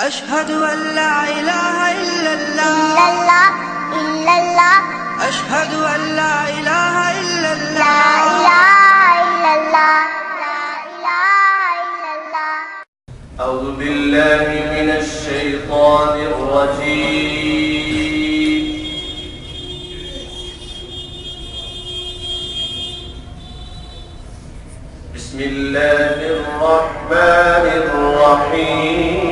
أشهد أن لا إله إلا الله إلا الله أشهد أن لا إله إلا لا الله إله إلا الله لا إله إلا الله. أعوذ بالله من الشيطان الرجيم. بسم الله الرحمن الرحيم.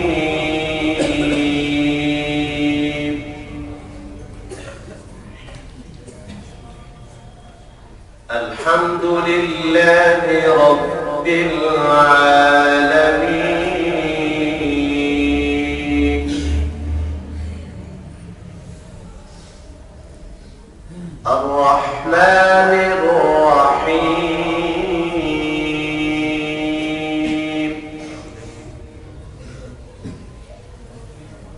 الحمد لله رب العالمين. الرحمن الرحيم.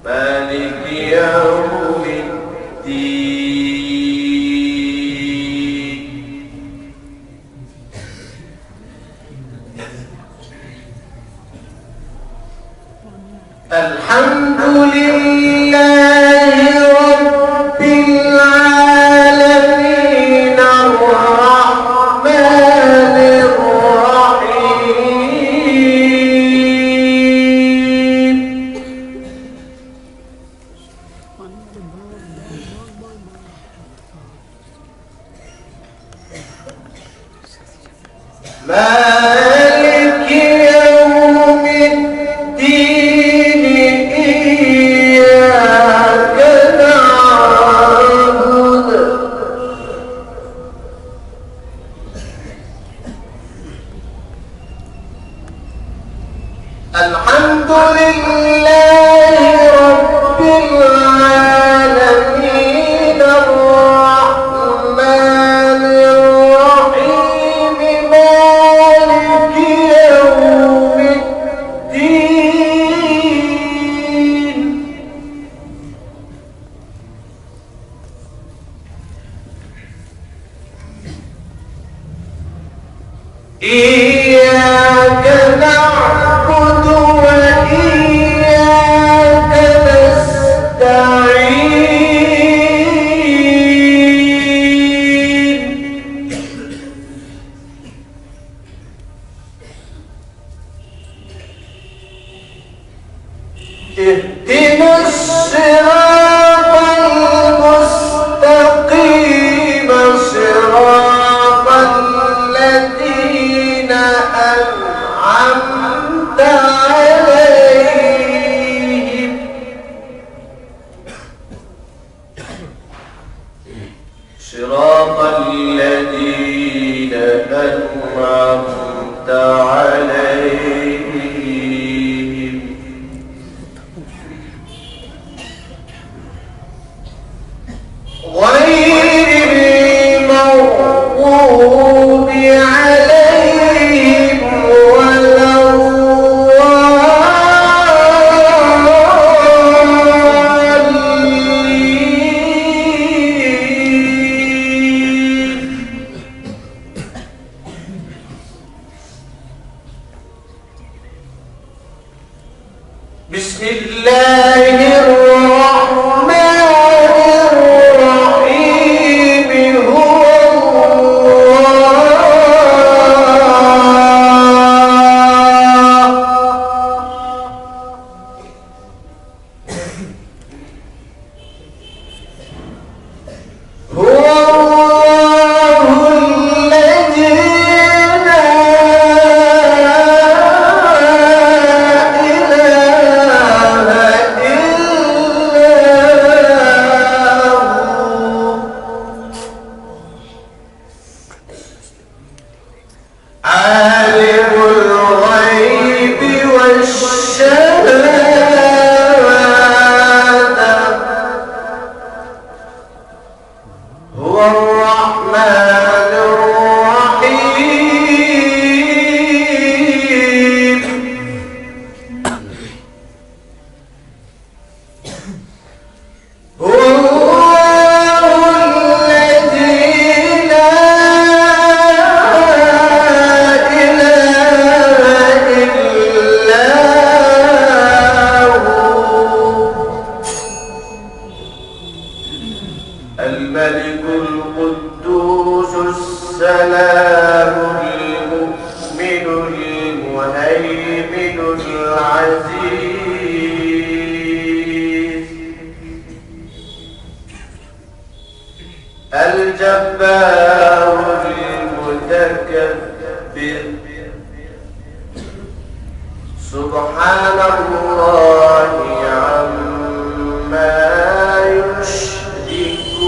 مالك يوم الدين. الحمد لله رب العالمين. الرحمن الرحيم. مالك يوم الدين. إياك نعبد الحمد لله رب العالمين. الرحمن الرحيم. مالك يوم الدين. إياك نعبد وإياك نستعين. اهدنا الصراط المستقيم. صراط الذين أنعمت عليهم. صراط الذين أنعمت عليهم غير المغضوب عليهم ولا الضالين. بسم الله الرحمن الرحيم. هو الله الذي لا إله إلا هو. عالم الغيب والشهادة. هو الرحمن الرحيم. هو الله الذي لا إله إلا هو. المهيمن العزيز الجبار المتكبر سبحان الله عما يشركون